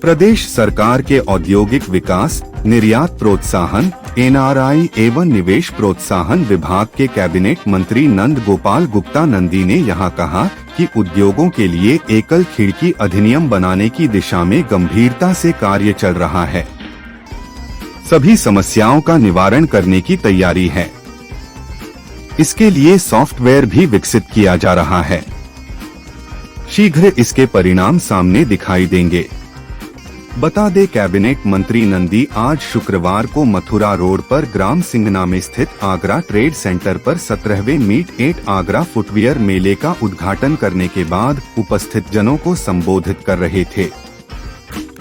प्रदेश सरकार के औद्योगिक विकास, निर्यात प्रोत्साहन, NRI एवं निवेश प्रोत्साहन विभाग के कैबिनेट मंत्री नंद गोपाल गुप्ता नंदी ने यहाँ कहा कि उद्योगों के लिए एकल खिड़की अधिनियम बनाने की दिशा में गंभीरता से कार्य चल रहा है। सभी समस्याओं का निवारण करने की तैयारी है। इसके लिए सॉफ्टवेयर भी विकसित किया जा रहा है। शीघ्र इसके परिणाम सामने दिखाई देंगे। बता दे कैबिनेट मंत्री नंदी आज शुक्रवार को मथुरा रोड पर ग्राम सिंगना में स्थित आगरा ट्रेड सेंटर पर 17वें मीट एट आगरा फुटवियर मेले का उद्घाटन करने के बाद उपस्थित जनों को संबोधित कर रहे थे।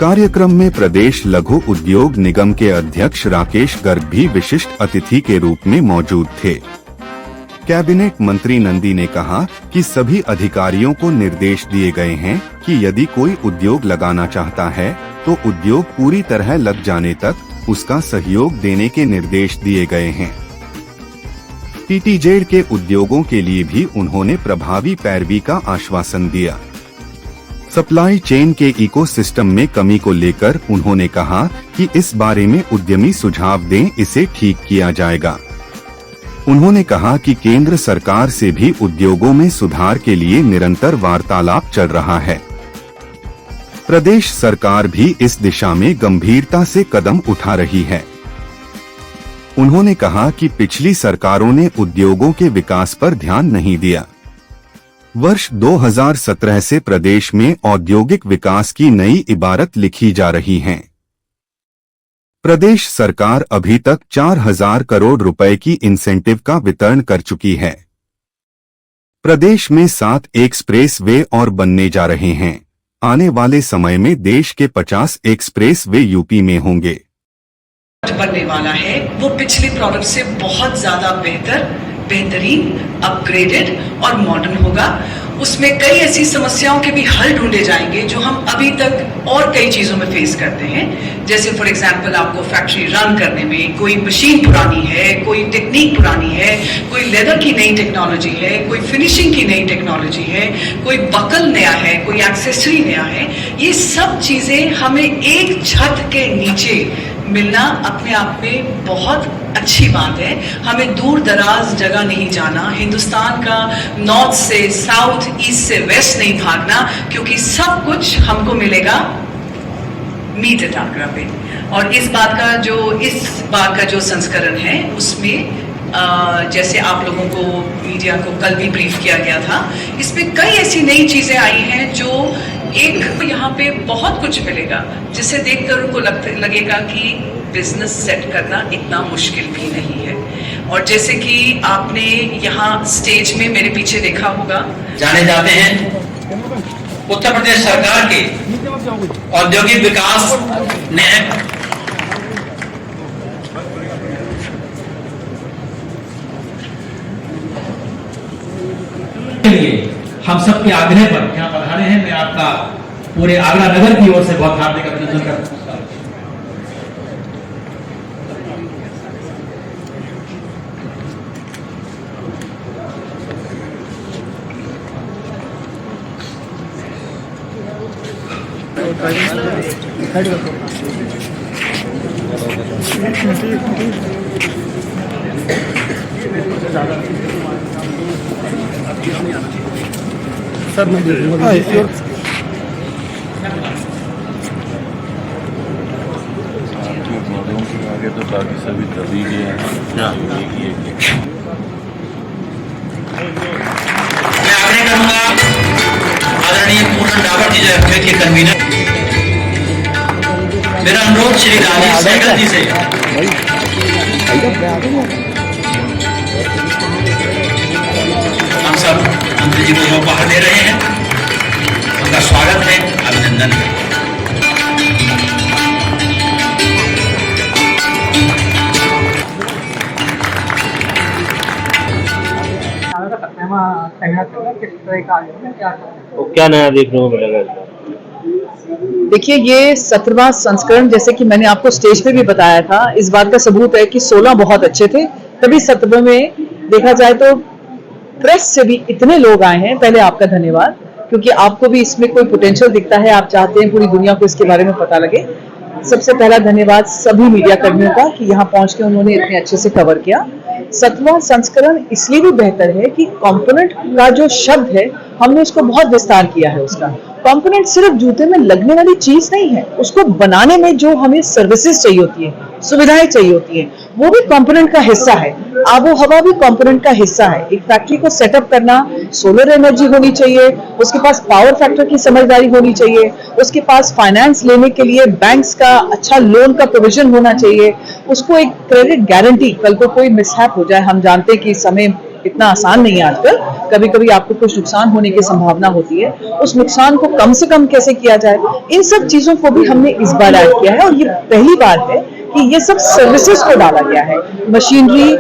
कार्यक्रम में प्रदेश लघु उद्योग निगम के अध्यक्ष राकेश गर्ग भी विशिष्ट अतिथि के रूप में मौजूद थे। कैबिनेट मंत्री नंदी ने कहा कि सभी अधिकारियों को निर्देश दिए गए हैं कि यदि कोई उद्योग लगाना चाहता है तो उद्योग पूरी तरह लग जाने तक उसका सहयोग देने के निर्देश दिए गए हैं। टीटीजेड के उद्योगों के लिए भी उन्होंने प्रभावी पैरवी का आश्वासन दिया। सप्लाई चेन के इकोसिस्टम में कमी को लेकर उन्होंने कहा कि इस बारे में उद्यमी सुझाव दें, इसे ठीक किया जाएगा। उन्होंने कहा कि केंद्र सरकार से भी उद्योगों में सुधार के लिए निरंतर वार्तालाप चल रहा है। प्रदेश सरकार भी इस दिशा में गंभीरता से कदम उठा रही है। उन्होंने कहा कि पिछली सरकारों ने उद्योगों के विकास पर ध्यान नहीं दिया। वर्ष 2017 से प्रदेश में औद्योगिक विकास की नई इबारत लिखी जा रही है। प्रदेश सरकार अभी तक 4000 करोड़ रुपए की इंसेंटिव का वितरण कर चुकी है। प्रदेश में 7 एक्सप्रेस वे और बनने जा रहे हैं। आने वाले समय में देश के 50 एक्सप्रेस वे यूपी में होंगे। बनने वाला है वो पिछले प्रोडक्ट से बहुत ज्यादा बेहतरीन, अपग्रेडेड और मॉडर्न होगा। उसमें कई ऐसी समस्याओं के भी हल ढूंढे जाएंगे जो हम अभी तक और कई चीजों में फेस करते हैं। जैसे फॉर एग्जांपल आपको फैक्ट्री रन करने में कोई मशीन पुरानी है, कोई टेक्निक पुरानी है, कोई लेदर की नई टेक्नोलॉजी है, कोई फिनिशिंग की नई टेक्नोलॉजी है, कोई बकल नया है, कोई एक्सेसरी नया है। ये सब चीजें हमें एक छत के नीचे मिलना अपने आप में बहुत अच्छी बात है। हमें दूर दराज जगह नहीं जाना, हिंदुस्तान का नॉर्थ से साउथ, ईस्ट से वेस्ट नहीं भागना, क्योंकि सब कुछ हमको मिलेगा मीट एट आगरा पे। और इस बात का जो संस्करण है उसमें जैसे आप लोगों को मीडिया को कल भी ब्रीफ किया गया था, इसमें कई ऐसी नई चीजें आई हैं जो एक यहाँ पे बहुत कुछ मिलेगा जिसे देखकर उनको लगेगा कि बिजनेस सेट करना इतना मुश्किल भी नहीं है। और जैसे कि आपने यहाँ स्टेज में मेरे पीछे देखा होगा, जाने जाते हैं उत्तर प्रदेश सरकार के औद्योगिक विकास ने हम सबके आग्रह पर यहाँ पधारे हैं। मैं आपका पूरे आगरा नगर की ओर से बहुत हार्दिक अभिनंदन करता हूँ। सर मैं आगे तो बाकी सभी तभी गए हैं। मैं आग्रह करूंगा आदरणीय पूर्ण डाबर जी जो के कन्वीनर, मेरा अनुरोध श्री राजेश सहगल जी से हम सब मंत्री जी को जो उपहार दे रहे हैं उनका स्वागत है, अभिनंदन है। क्या नया देखने को मिलेगा? देखिए, ये 17वां संस्करण, जैसे कि मैंने आपको स्टेज पे भी बताया था, इस बात का सबूत है कि 16 बहुत अच्छे थे, तभी 17वें में देखा जाए तो प्रेस से भी इतने लोग आए हैं। पहले आपका धन्यवाद। क्योंकि आपको भी इसमें कोई पोटेंशियल दिखता है, आप चाहते हैं पूरी दुनिया को इसके बारे में पता लगे। सबसे पहला धन्यवाद सभी मीडिया कर्मियों का कि यहाँ पहुंच के उन्होंने इतने अच्छे से कवर किया। 7वां संस्करण इसलिए भी बेहतर है कि कंपोनेंट का जो शब्द है हमने उसको बहुत विस्तार किया है। उसका कंपोनेंट सिर्फ जूते में लगने वाली चीज नहीं है, उसको बनाने में जो हमें सर्विसेज चाहिए होती है, सुविधाएं चाहिए होती है, वो भी कंपोनेंट का हिस्सा है। आबो हवा भी कंपोनेंट का हिस्सा है। एक फैक्ट्री को सेटअप करना, सोलर एनर्जी होनी चाहिए, उसके पास पावर फैक्टर की समझदारी होनी चाहिए, उसके पास फाइनेंस लेने के लिए बैंक्स का अच्छा लोन का प्रोविजन होना चाहिए, उसको एक क्रेडिट गारंटी, कल को कोई मिसहैप हो जाए, हम जानते हैं कि समय इतना आसान नहीं है आजकल, कभी कभी आपको कुछ नुकसान होने की संभावना होती है, उस नुकसान को कम से कम कैसे किया जाए, इन सब चीजों को भी हमने इस बार ऐड किया है। और ये पहली बार है कि ये सब सर्विसेज को डाला गया है, मशीनरी,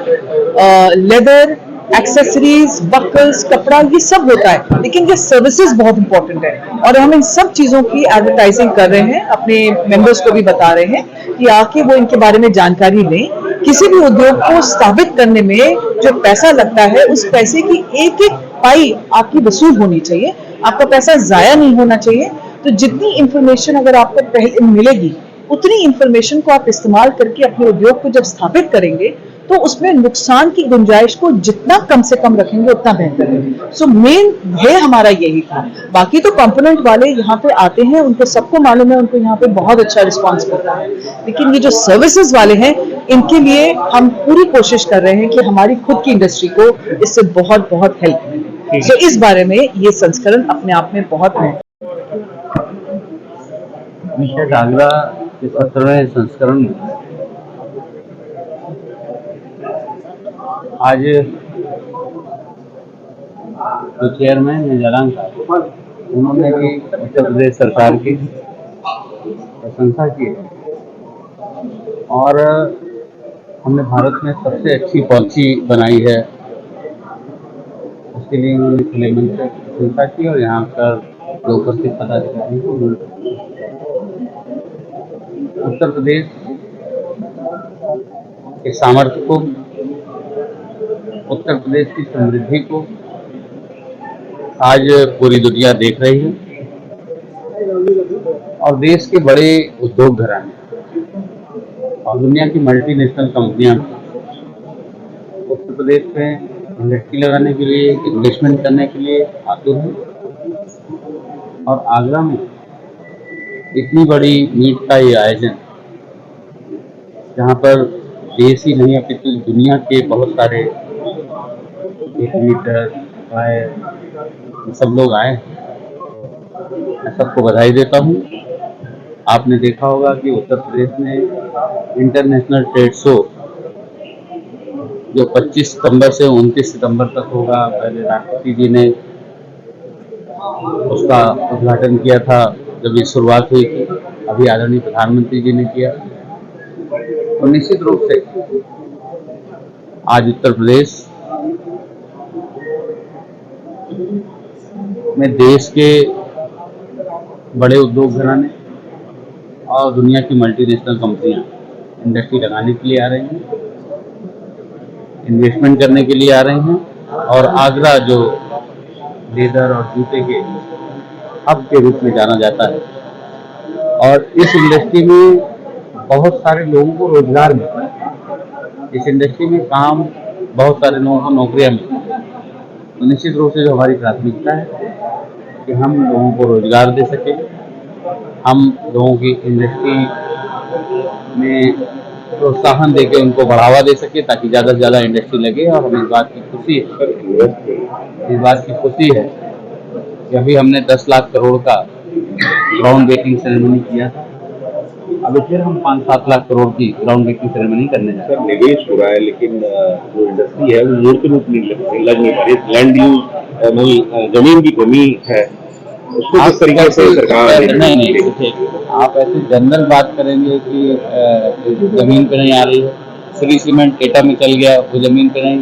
लेदर, एक्सेसरीज, बकल्स, कपड़ा, ये सब होता है, लेकिन ये सर्विसेज बहुत इंपॉर्टेंट है और हम इन सब चीजों की एडवर्टाइजिंग कर रहे हैं, अपने मेंबर्स को भी बता रहे हैं कि आके वो इनके बारे में जानकारी लें। किसी भी उद्योग को स्थापित करने में जो पैसा लगता है, उस पैसे की एक एक पाई आपकी वसूल होनी चाहिए, आपका पैसा जाया नहीं होना चाहिए। तो जितनी इंफॉर्मेशन अगर आपको पहले मिलेगी, उतनी इंफॉर्मेशन को आप इस्तेमाल करके अपने उद्योग को जब स्थापित करेंगे तो उसमें नुकसान की गुंजाइश को जितना कम से कम रखेंगे उतना बेहतर है। सो मेन ध्येय हमारा यही था। बाकी तो कंपोनेंट वाले यहाँ पे आते हैं, उनको सबको मालूम है, उनको यहाँ पे बहुत अच्छा रिस्पांस मिलता है, लेकिन ये जो सर्विसेज वाले हैं, इनके लिए हम पूरी कोशिश कर रहे हैं कि हमारी खुद की इंडस्ट्री को इससे बहुत बहुत हेल्प मिले। तो इस बारे में ये संस्करण अपने आप में बहुत मिस्टर आगरा के 17वें संस्करण में आज जो चेयरमैन है जलान साहब, उन्होंने भी उत्तर प्रदेश सरकार की प्रशंसा की है और हमने भारत में सबसे अच्छी पॉलिसी बनाई है, उसके लिए उन्होंने खुले मन से प्रशंसा की और यहाँ पर जो उपस्थित पदाधिकारी को उत्तर प्रदेश के सामर्थ्य को, उत्तर प्रदेश की समृद्धि को आज पूरी दुनिया देख रही है और देश के बड़े उद्योग घराने और दुनिया की मल्टीनेशनल कंपनियां उत्तर प्रदेश में इंडस्ट्री लगाने के लिए, इन्वेस्टमेंट करने के लिए आते हैं और आगरा में इतनी बड़ी मीट का ये आयोजन, जहाँ पर देश ही नहीं अपितु दुनिया के बहुत सारे मीटर सब लोग आए, मैं सबको बधाई देता हूँ। आपने देखा होगा कि उत्तर प्रदेश में इंटरनेशनल ट्रेड शो जो 25 सितंबर से 29 सितंबर तक होगा, पहले राष्ट्रपति जी ने उसका उद्घाटन किया था जब ये शुरुआत हुई थी, अभी आदरणीय प्रधानमंत्री जी ने किया। और निश्चित रूप से आज उत्तर प्रदेश में देश के बड़े उद्योग घराने और दुनिया की मल्टीनेशनल कंपनियां इंडस्ट्री लगाने के लिए आ रही हैं, इन्वेस्टमेंट करने के लिए आ रही हैं और आगरा जो लेदर और जूते के हब के रूप में जाना जाता है और इस इंडस्ट्री में बहुत सारे लोगों को रोजगार मिलता है, इस इंडस्ट्री में काम बहुत सारे लोगों को नौकरियां मिलती हैं। तो निश्चित रूप से जो हमारी प्राथमिकता है कि हम लोगों को रोजगार दे सकें, हम लोगों की इंडस्ट्री में प्रोत्साहन देके उनको बढ़ावा दे सके ताकि ज़्यादा से ज़्यादा इंडस्ट्री लगे। और हमें इस बात की खुशी है कि अभी हमने 10 लाख करोड़ का ग्राउंड ब्रेकिंग सेरेमनी किया था, अभी फिर हम 5-7 लाख करोड़ की ग्राउंड ब्रेकिंग सेरेमनी करने जा रहे हैं। निवेश हो रहा है लेकिन जो इंडस्ट्री है वो मूर्त रूप नहीं लग नहीं पा रही, लैंड यूज जमीन की कमी है, उसको किस तरीके से सरकार नहीं, आप ऐसे जनरल बात करेंगे कि जमीन पे नहीं आ रही है, श्री सीमेंट एटा में चल गया वो जमीन पे नहीं,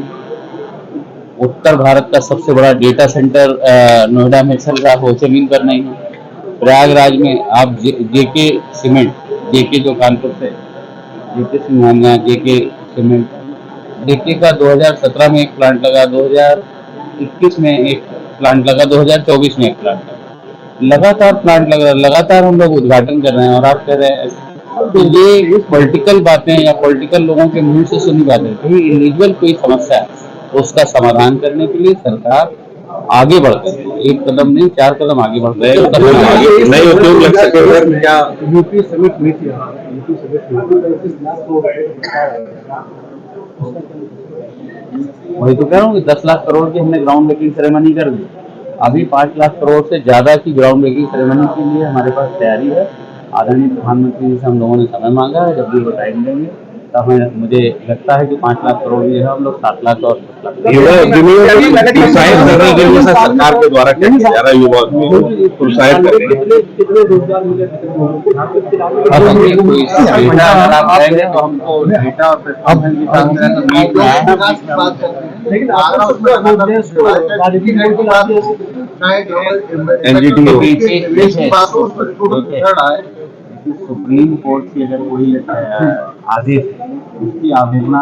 उत्तर भारत का सबसे बड़ा डेटा सेंटर नोएडा में चल रहा वो जमीन पर नहीं है, प्रयागराज में आप जेके सीमेंट, जेके जो कानपुर से जेके सिंघानिया, जेके सीमेंट, जेके का 2017 में एक प्लांट लगा, 2021 में एक प्लांट लगा, 2024 में एक प्लांट लगा। लगातार प्लांट लग रहा है, लगातार हम लोग उद्घाटन कर रहे हैं, और आप कह रहे हैं तो ये पॉलिटिकल बातें या पॉलिटिकल लोगों के मुंह से सुनी बातें। कहीं इंडिविजुअल कोई समस्या है तो उसका समाधान करने के लिए सरकार आगे बढ़ती है, एक कदम नहीं 4 कदम आगे बढ़ते हैं। नए उद्योग लग सके सर, क्या यूपी समिट हुई थी, वही तो कह रहा हूँ 10 लाख करोड़ की हमने ग्राउंड ब्रेकिंग सेरेमनी कर दी। अभी 5 लाख करोड़ से ज्यादा की ग्राउंड ब्रेकिंग सेरेमनी के लिए हमारे पास तैयारी है। आदरणीय प्रधानमंत्री जी से हम लोगों ने समय मांगा है, जब भी वो टाइम देंगे तब मुझे लगता है कि 5 लाख करोड़ जो है हम लोग 7 लाख और 10 लाख युवा उद्यमियों को प्रोत्साहित करने के लिए सरकार के द्वारा क्या किया जा रहा है? युवा उद्यमियों को प्रोत्साहित करने के लिए कितने रोजगार मिले? अब हम ये कोई डेटा अगर आप कहेंगे तो हमको डेटा और प्रेस्क्रिप्शन के साथ मेरा तो मीट में आया है। लेकिन आगरा उसमें उद्देश्य तो राजनीति में भी आती है, एनजीटी सुप्रीम कोर्ट की अगर कोई आदेश है उसकी आवेदना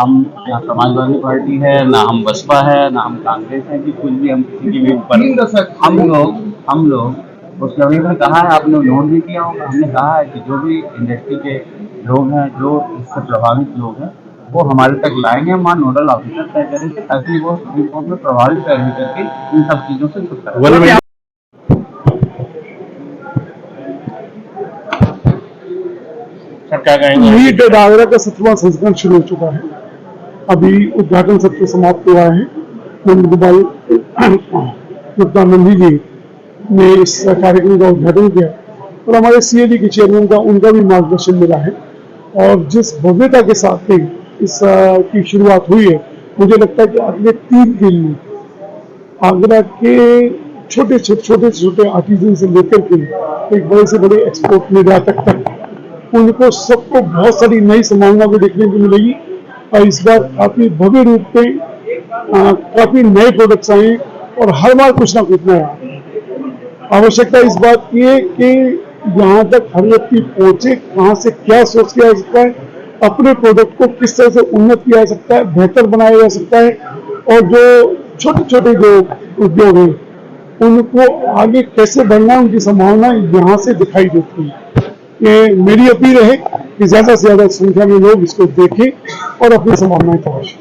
हम ना समाजवादी पार्टी है, ना हम बसपा है, ना हम कांग्रेस है, कि कुछ भी हम किसी के भी ऊपर हम लोग उस लड़ाई में कहा है, आपने नोट भी किया होगा, हमने कहा है कि जो भी इंडस्ट्री के लोग हैं, जो इससे प्रभावित लोग हैं, वो हमारे तक लाएंगे, हम नोडल ऑफिसर तय करेंगे ताकि वो सुप्रीम कोर्ट में प्रभावित पैरवी करके इन सब चीजों से छुटकारा पाएं। नीट आगरा का 7वां संस्करण शुरू हो चुका है। अभी उद्घाटन सत्र समाप्त हुआ है। नंद गोपाल गुप्ता नंदी जी ने इस कार्यक्रम का उद्घाटन किया और हमारे सीएडी के चेयरमैन का उनका भी मार्गदर्शन मिला है। और जिस भव्यता के साथ इस की शुरुआत हुई है, मुझे लगता है कि अगले 3 दिन में आगरा के छोटे आर्टिजन से लेकर के एक बड़े से बड़े एक्सपोर्ट निर्यातक तक उनको सबको बहुत सारी नई संभावना भी देखने को मिलेगी। और इस बार काफी भव्य रूप पे काफी नए प्रोडक्ट्स आए और हर बार कुछ ना कुछ नया। आवश्यकता इस बात की है कि यहाँ तक हर व्यक्ति पहुंचे, कहाँ से क्या सोच किया जा सकता है, अपने प्रोडक्ट को किस तरह से उन्नत किया जा सकता है, बेहतर बनाया जा सकता है, और जो छोटे जो उद्योग हैं उनको आगे कैसे बढ़ना, उनकी संभावना यहाँ से दिखाई देती है। ये मेरी अपील है कि ज्यादा से ज्यादा संख्या में लोग इसको देखें और अपनी संभावनाएं तलाशें।